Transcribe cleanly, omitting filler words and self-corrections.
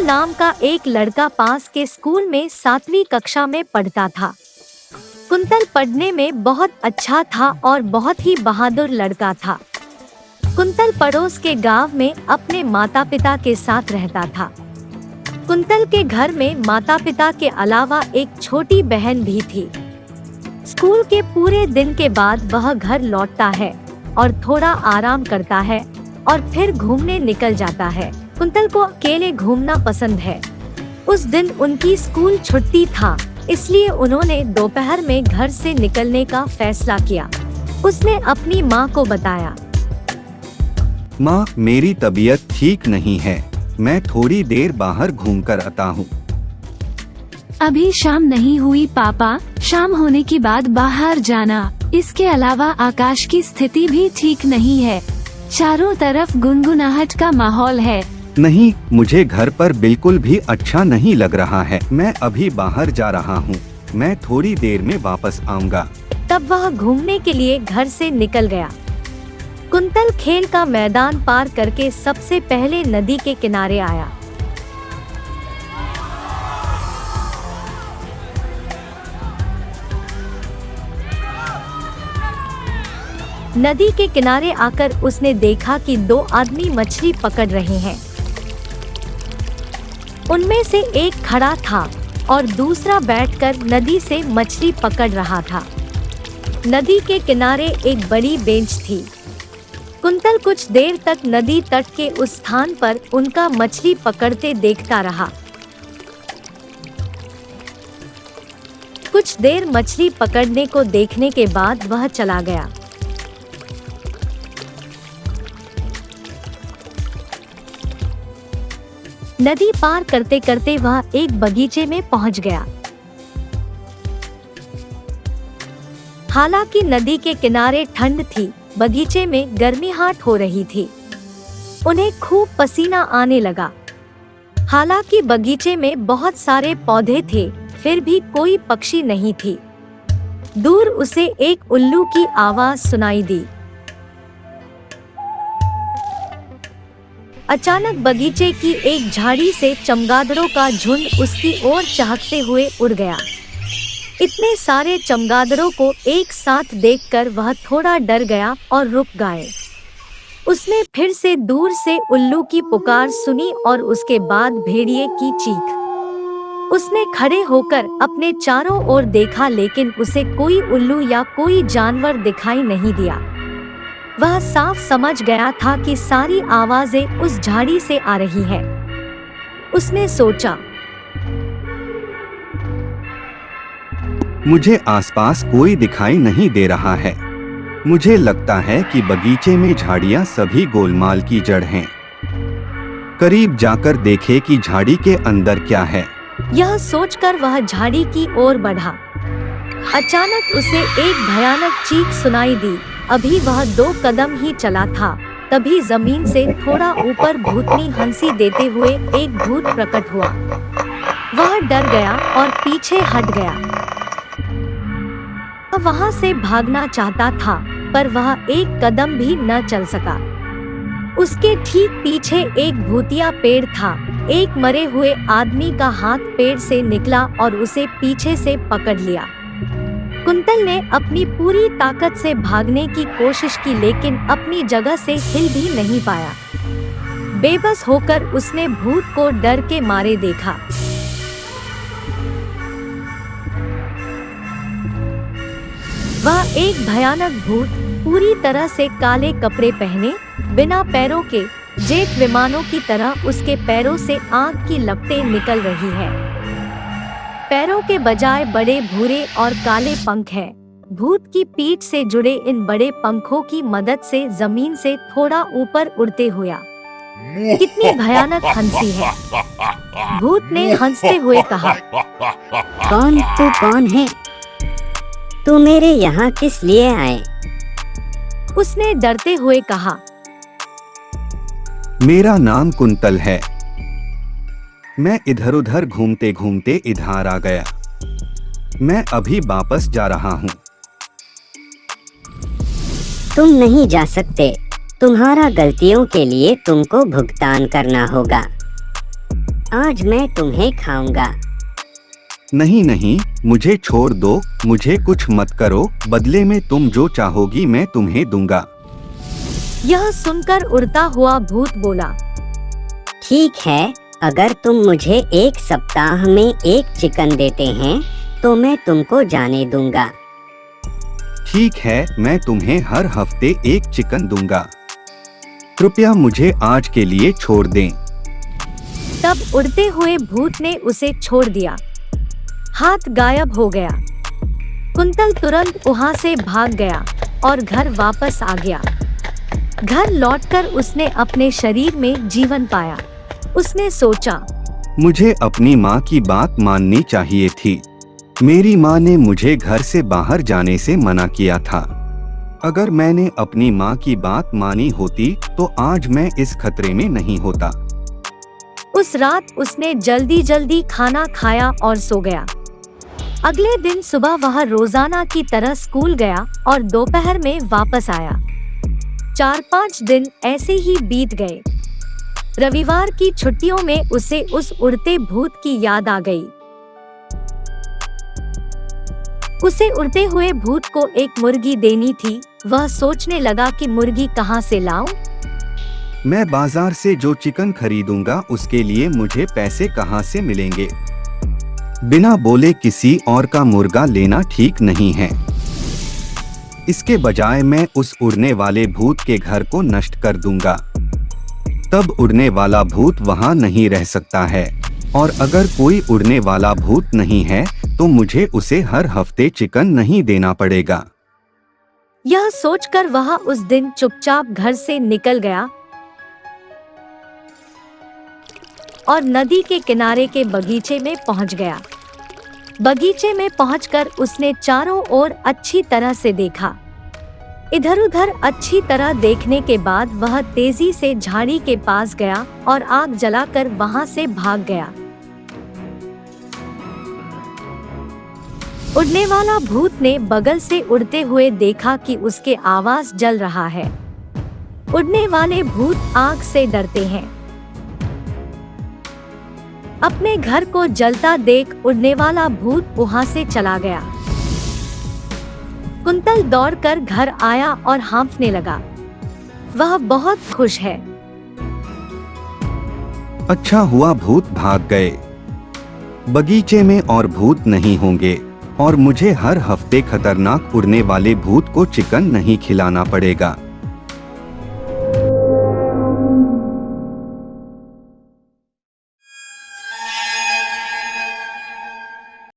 नाम का एक लड़का पास के स्कूल में 7वीं कक्षा में पढ़ता था। कुंतल पढ़ने में बहुत अच्छा था और बहुत ही बहादुर लड़का था। कुंतल पड़ोस के गांव में अपने माता पिता के साथ रहता था। कुंतल के घर में माता पिता के अलावा एक छोटी बहन भी थी। स्कूल के पूरे दिन के बाद वह घर लौटता है और थोड़ा आराम करता है और फिर घूमने निकल जाता है। कुंतल को अकेले घूमना पसंद है। उस दिन उनकी स्कूल छुट्टी था, इसलिए उन्होंने दोपहर में घर से निकलने का फैसला किया। उसने अपनी माँ को बताया, माँ, मेरी तबीयत ठीक नहीं है, मैं थोड़ी देर बाहर घूमकर आता हूँ। अभी शाम नहीं हुई पापा, शाम होने के बाद बाहर जाना। इसके अलावा आकाश की स्थिति भी ठीक नहीं है, चारों तरफ गुनगुनाहट का माहौल है। नहीं, मुझे घर पर बिल्कुल भी अच्छा नहीं लग रहा है। मैं अभी बाहर जा रहा हूँ, मैं थोड़ी देर में वापस आऊँगा। तब वह घूमने के लिए घर से निकल गया। कुंतल खेल का मैदान पार करके सबसे पहले नदी के किनारे आया। नदी के किनारे आकर उसने देखा कि 2 आदमी मछली पकड़ रहे हैं। उनमें से एक खड़ा था और दूसरा बैठकर नदी से मछली पकड़ रहा था। नदी के किनारे एक बड़ी बेंच थी। कुंतल कुछ देर तक नदी तट के उस स्थान पर उनका मछली पकड़ते देखता रहा। कुछ देर मछली पकड़ने को देखने के बाद वह चला गया। नदी पार करते करते वह एक बगीचे में पहुंच गया। हालांकि नदी के किनारे ठंड थी, बगीचे में गर्मीहाट हो रही थी। उन्हें खूब पसीना आने लगा। हालांकि बगीचे में बहुत सारे पौधे थे, फिर भी कोई पक्षी नहीं थी। दूर उसे एक उल्लू की आवाज सुनाई दी। अचानक बगीचे की एक झाड़ी से चमगादड़ों का झुंड उसकी ओर चहकते हुए उड़ गया। इतने सारे चमगादड़ों को एक साथ देखकर वह थोड़ा डर गया और रुक गए। उसने फिर से दूर से उल्लू की पुकार सुनी और उसके बाद भेड़िए की चीख। उसने खड़े होकर अपने चारों ओर देखा, लेकिन उसे कोई उल्लू या कोई जानवर दिखाई नहीं दिया। वह साफ समझ गया था कि सारी आवाजें उस झाड़ी से आ रही हैं। उसने सोचा, मुझे आसपास कोई दिखाई नहीं दे रहा है। मुझे लगता है कि बगीचे में झाड़ियाँ सभी गोलमाल की जड़ हैं। करीब जाकर देखे कि झाड़ी के अंदर क्या है। यह सोचकर वह झाड़ी की ओर बढ़ा। अचानक उसे एक भयानक चीख सुनाई दी। अभी वह 2 कदम ही चला था, तभी जमीन से थोड़ा ऊपर भूतनी हंसी देते हुए एक भूत प्रकट हुआ। वह डर गया और पीछे हट गया। वह वहां से भागना चाहता था, पर वह एक कदम भी न चल सका। उसके ठीक पीछे एक भूतिया पेड़ था। एक मरे हुए आदमी का हाथ पेड़ से निकला और उसे पीछे से पकड़ लिया। कुंतल ने अपनी पूरी ताकत से भागने की कोशिश की, लेकिन अपनी जगह से हिल भी नहीं पाया। बेबस होकर उसने भूत को डर के मारे देखा। वह एक भयानक भूत, पूरी तरह से काले कपड़े पहने, बिना पैरों के जेट विमानों की तरह उसके पैरों से आग की लपटें निकल रही है। पैरों के बजाय बड़े भूरे और काले पंख हैं। भूत की पीठ से जुड़े इन बड़े पंखों की मदद से जमीन से थोड़ा ऊपर उड़ते हुआ। कितनी भयानक हंसी है, भूत ने हंसते हुए कहा। तू कौन है? तू मेरे यहाँ किस लिए आए? उसने डरते हुए कहा। मेरा नाम कुंतल है। मैं इधर उधर घूमते घूमते इधर आ गया। मैं अभी वापस जा रहा हूँ। तुम नहीं जा सकते। तुम्हारा गलतियों के लिए तुमको भुगतान करना होगा। आज मैं तुम्हें खाऊंगा। नहीं नहीं, मुझे छोड़ दो, मुझे कुछ मत करो, बदले में तुम जो चाहोगी मैं तुम्हें दूंगा। यह सुनकर उड़ता हुआ भूत बोला, ठीक है, अगर तुम मुझे 1 सप्ताह में 1 चिकन देते हैं तो मैं तुमको जाने दूंगा। ठीक है, मैं तुम्हें हर हफ्ते 1 चिकन दूंगा। कृपया मुझे आज के लिए छोड़ दें। तब उड़ते हुए भूत ने उसे छोड़ दिया। हाथ गायब हो गया। कुंतल तुरंत वहां से भाग गया और घर वापस आ गया। घर लौटकर उसने अपने शरीर में जीवन पाया। उसने सोचा, मुझे अपनी माँ की बात माननी चाहिए थी। मेरी माँ ने मुझे घर से बाहर जाने से मना किया था। अगर मैंने अपनी माँ की बात मानी होती तो आज मैं इस खतरे में नहीं होता। उस रात उसने जल्दी जल्दी खाना खाया और सो गया। अगले दिन सुबह वह रोजाना की तरह स्कूल गया और दोपहर में वापस आया। 4-5 दिन ऐसे ही बीत गए। रविवार की छुट्टियों में उसे उस उड़ते भूत की याद आ गई। उसे उड़ते हुए भूत को एक मुर्गी देनी थी। वह सोचने लगा कि मुर्गी कहाँ से लाऊं? मैं बाजार से जो चिकन खरीदूंगा उसके लिए मुझे पैसे कहाँ से मिलेंगे? बिना बोले किसी और का मुर्गा लेना ठीक नहीं है। इसके बजाय मैं उस उड़ने वाले भूत के घर को नष्ट कर दूंगा। तब उड़ने वाला भूत वहां नहीं रह सकता है, और अगर कोई उड़ने वाला भूत नहीं है तो मुझे उसे हर हफ्ते चिकन नहीं देना पड़ेगा। यह सोचकर वह उस दिन चुपचाप घर से निकल गया और नदी के किनारे के बगीचे में पहुंच गया। बगीचे में पहुंचकर उसने चारों ओर अच्छी तरह से देखा। इधर उधर अच्छी तरह देखने के बाद वह तेजी से झाड़ी के पास गया और आग जलाकर वहां से भाग गया। उड़ने वाला भूत ने बगल से उड़ते हुए देखा कि उसके आवाज जल रहा है। उड़ने वाले भूत आग से डरते हैं। अपने घर को जलता देख उड़ने वाला भूत वहां से चला गया। कुंतल दौड़कर घर आया और हाँफने लगा। वह बहुत खुश है। अच्छा हुआ भूत भाग गए। बगीचे में और भूत नहीं होंगे और मुझे हर हफ्ते खतरनाक उड़ने वाले भूत को चिकन नहीं खिलाना पड़ेगा।